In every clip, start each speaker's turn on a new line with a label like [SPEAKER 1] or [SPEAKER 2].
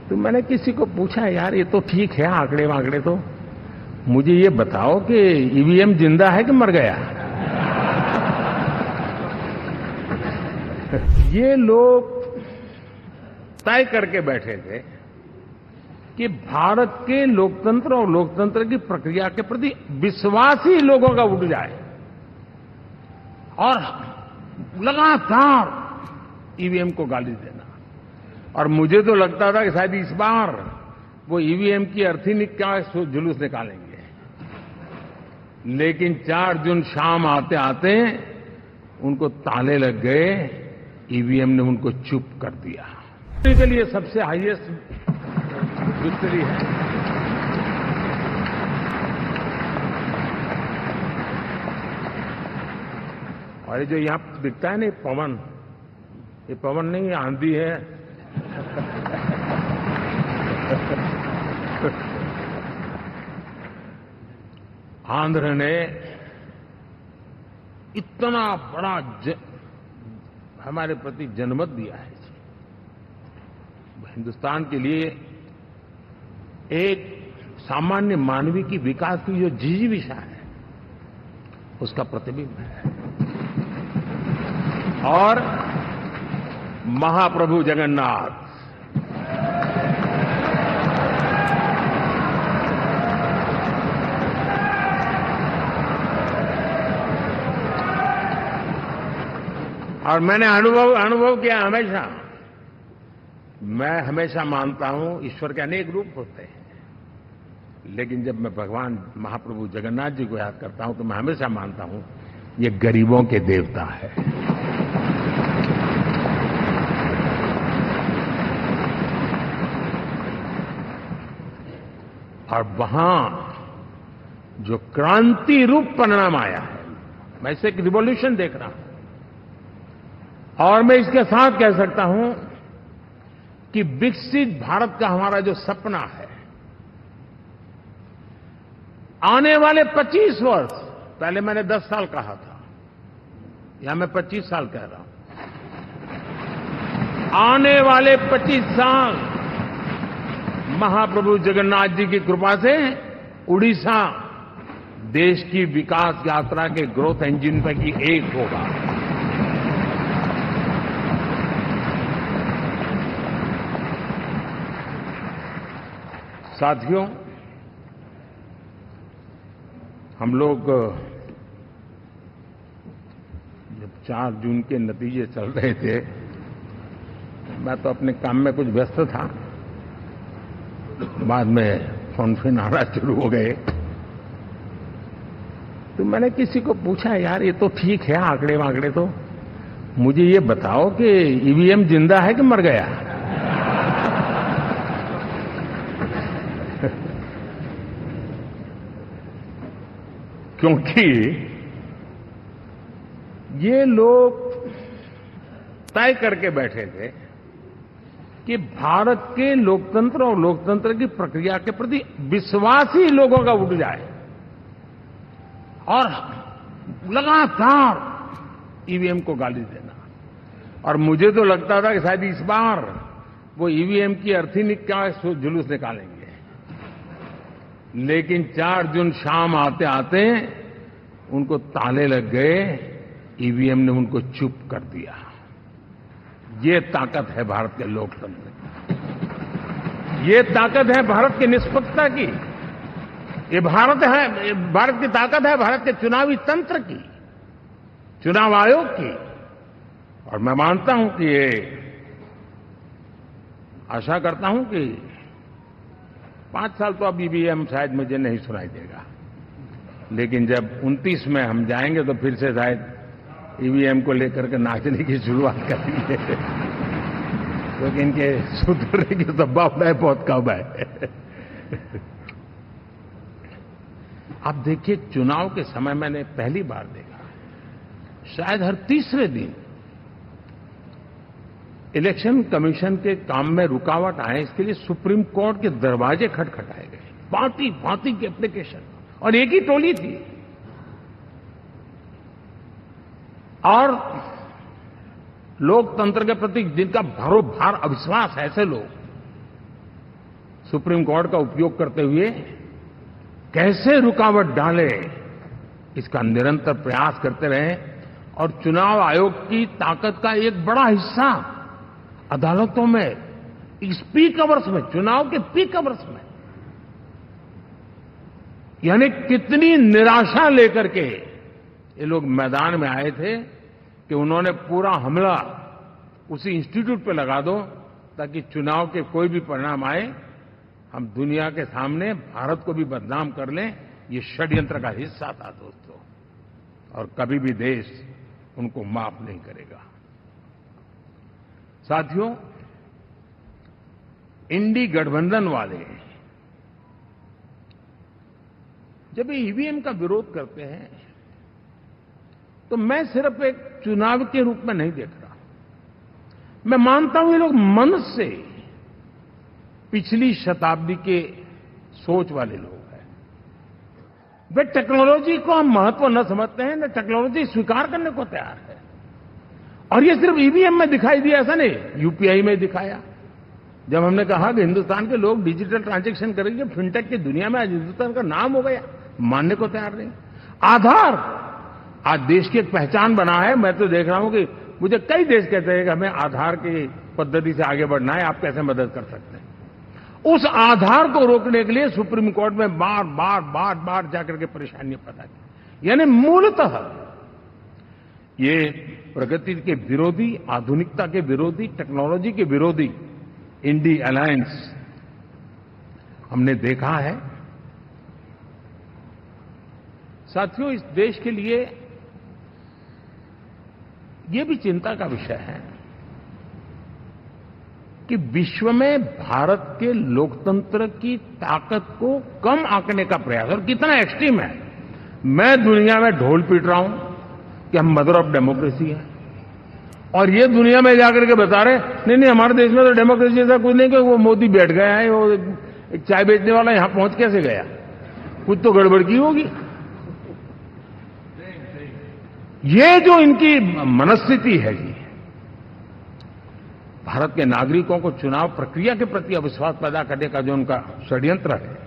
[SPEAKER 1] तो मैंने किसी को पूछा, यार ये तो ठीक है आंकड़े वांकड़े, तो मुझे ये बताओ कि ईवीएम जिंदा है कि मर गया? ये लोग तय करके बैठे थे कि भारत के लोकतंत्र और लोकतंत्र की प्रक्रिया के प्रति विश्वास ही लोगों का उठ जाए, और लगातार ईवीएम को गाली देना। और मुझे तो लगता था कि शायद इस बार वो ईवीएम की अर्थी का जुलूस निकालेंगे, लेकिन 4 जून शाम आते आते उनको ताले लग गए, ईवीएम ने उनको चुप कर दिया। के लिए सबसे हाईएस्ट विक्ट्री है। और ये जो यहां दिखता है ना पवन, ये पवन नहीं, ये आंधी है। आंध्र ने इतना बड़ा हमारे प्रति जनमत दिया है। हिंदुस्तान के लिए एक सामान्य मानवीय की विकास की जो जिजीविषा है, उसका प्रतिबिंब है। और महाप्रभु जगन्नाथ और मैंने अनुभव किया हमेशा। मैं हमेशा मानता हूं ईश्वर के अनेक रूप होते हैं, लेकिन जब मैं भगवान महाप्रभु जगन्नाथ जी को याद करता हूं तो मैं हमेशा मानता हूं ये गरीबों के देवता है। और वहां जो क्रांति रूप परिणाम आया है, मैं इसे एक रिवॉल्यूशन देख रहा हूं। और मैं इसके साथ कह सकता हूं कि विकसित भारत का हमारा जो सपना है, आने वाले 25 वर्ष, पहले मैंने 10 साल कहा था, यहां मैं 25 साल कह रहा हूं, आने वाले 25 साल महाप्रभु जगन्नाथ जी की कृपा से उड़ीसा देश की विकास यात्रा के ग्रोथ इंजन पैकी एक होगा। साथियों, हम लोग जब 4 जून के नतीजे चल रहे थे, मैं तो अपने काम में कुछ व्यस्त था, बाद में फोन आना शुरू हो गए। तो मैंने किसी को पूछा, यार ये तो ठीक है आंकड़े वांकड़े, तो मुझे ये बताओ कि ईवीएम जिंदा है कि मर गया? क्योंकि ये लोग तय करके बैठे थे कि भारत के लोकतंत्र और लोकतंत्र की प्रक्रिया के प्रति विश्वास ही लोगों का उठ जाए, और लगातार ईवीएम को गाली देना। और मुझे तो लगता था कि शायद इस बार वो ईवीएम की अर्थी का जुलूस निकालेंगे, लेकिन 4 जून शाम आते आते उनको ताले लग गए, ईवीएम ने उनको चुप कर दिया। ये ताकत है भारत के लोकतंत्र की, ये ताकत है भारत की निष्पक्षता की, ये भारत की ताकत है भारत के चुनावी तंत्र की, चुनाव आयोग की। और मैं मानता हूं कि ये आशा करता हूं कि 5 साल तो अब ईवीएम शायद मुझे नहीं सुनाई देगा, लेकिन जब 29 में हम जाएंगे तो फिर से शायद ईवीएम को लेकर के नाचने की शुरुआत करेंगे, क्योंकि इनके सुधरने की संभावना बहुत कम है। अब देखिए, चुनाव के समय मैंने पहली बार देखा, शायद हर तीसरे दिन इलेक्शन कमीशन के काम में रुकावट आए, इसके लिए सुप्रीम कोर्ट के दरवाजे खटखटाए गए, भांति भांति की एप्लीकेशन, और एक ही टोली थी। और लोकतंत्र के प्रति जिनका भरोभार अविश्वास है, ऐसे लोग सुप्रीम कोर्ट का उपयोग करते हुए कैसे रुकावट डाले, इसका निरंतर प्रयास करते रहे और चुनाव आयोग की ताकत का एक बड़ा हिस्सा अदालतों में इस पीक अवर्स में, चुनाव के पीक अवर्स में, यानी कितनी निराशा लेकर के ये लोग मैदान में आए थे कि उन्होंने पूरा हमला उसी इंस्टीट्यूट पे लगा दो ताकि चुनाव के कोई भी परिणाम आए हम दुनिया के सामने भारत को भी बदनाम कर लें। ये षड्यंत्र का हिस्सा था दोस्तों, और कभी भी देश उनको माफ नहीं करेगा। साथियों, इंडी गठबंधन वाले जब ईवीएम का विरोध करते हैं तो मैं सिर्फ एक चुनाव के रूप में नहीं देख रहा। मैं मानता हूं ये लोग मन से पिछली शताब्दी के सोच वाले लोग हैं। वे टेक्नोलॉजी को हम महत्व न समझते हैं, न टेक्नोलॉजी स्वीकार करने को तैयार है। और ये सिर्फ ईवीएम में दिखाई दिया ऐसा नहीं, यूपीआई में दिखाया। जब हमने कहा कि हिंदुस्तान के लोग डिजिटल ट्रांजैक्शन करेंगे, फिनटेक की दुनिया में आज हिंदुस्तान का नाम हो गया, मानने को तैयार नहीं। आधार आज देश की एक पहचान बना है। मैं तो देख रहा हूं कि मुझे कई देश कहते हैं कि हमें आधार की पद्धति से आगे बढ़ना है, आप कैसे मदद कर सकते हैं। उस आधार को रोकने के लिए सुप्रीम कोर्ट में बार बार जाकर के परेशानियां पैदा की। यानी मूलतः ये प्रगति के विरोधी, आधुनिकता के विरोधी, टेक्नोलॉजी के विरोधी इंडी अलायंस हमने देखा है। साथियों, इस देश के लिए ये भी चिंता का विषय है कि विश्व में भारत के लोकतंत्र की ताकत को कम आंकने का प्रयास, और कितना एक्सट्रीम है। मैं दुनिया में ढोल पीट रहा हूं कि हम मदर ऑफ डेमोक्रेसी है, और ये दुनिया में जाकर के बता रहे नहीं हमारे देश में तो डेमोक्रेसी ऐसा कुछ नहीं कि वो मोदी बैठ गया है, वो एक चाय बेचने वाला यहां पहुंच कैसे गया, कुछ तो गड़बड़ की होगी। ये जो इनकी मनस्थिति है जी, भारत के नागरिकों को चुनाव प्रक्रिया के प्रति अविश्वास पैदा करने का जो उनका षड्यंत्र है,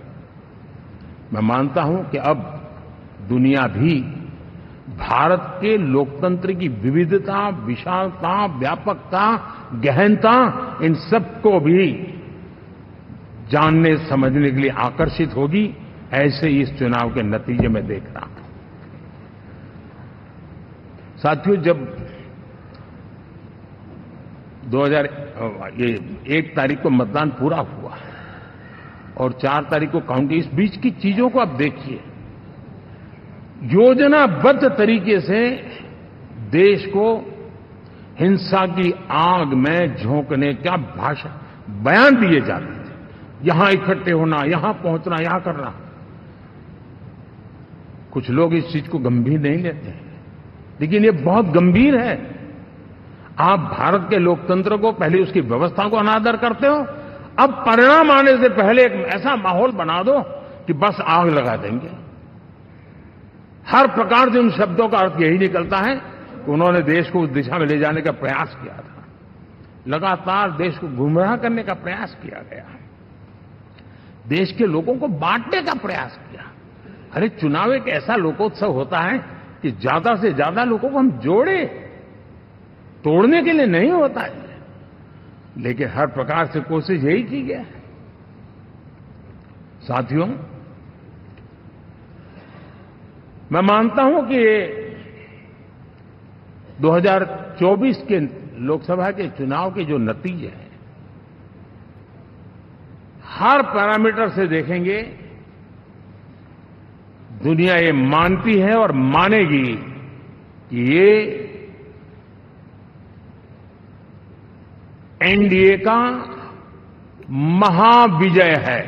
[SPEAKER 1] मैं मानता हूं कि अब दुनिया भी भारत के लोकतंत्र की विविधता, विशालता, व्यापकता, गहनता, इन सबको भी जानने समझने के लिए आकर्षित होगी। ऐसे ही इस चुनाव के नतीजे में देख रहा हूं। साथियों, जब 1 तारीख को मतदान पूरा हुआ और 4 तारीख को काउंटिंग, इस बीच की चीजों को आप देखिए। योजनाबद्ध तरीके से देश को हिंसा की आग में झोंकने का बयान दिए जाते थे। यहां इकट्ठे होना, यहां पहुंचना, यहां करना। कुछ लोग इस चीज को गंभीर नहीं लेते हैं, लेकिन ये बहुत गंभीर है। आप भारत के लोकतंत्र को, पहले उसकी व्यवस्था को अनादर करते हो, अब परिणाम आने से पहले एक ऐसा माहौल बना दो कि बस आग लगा देंगे। हर प्रकार से उन शब्दों का अर्थ यही निकलता है कि उन्होंने देश को उस दिशा में ले जाने का प्रयास किया था। लगातार देश को गुमराह करने का प्रयास किया गया, देश के लोगों को बांटने का प्रयास किया। अरे चुनाव एक ऐसा लोकोत्सव होता है कि ज्यादा से ज्यादा लोगों को हम जोड़े, तोड़ने के लिए नहीं होता है। लेकिन हर प्रकार से कोशिश यही की गई है। साथियों, मैं मानता हूं कि 2024 के लोकसभा के चुनाव के जो नतीजे हैं, हर पैरामीटर से देखेंगे, दुनिया ये मानती है और मानेगी कि ये एनडीए का महाविजय है।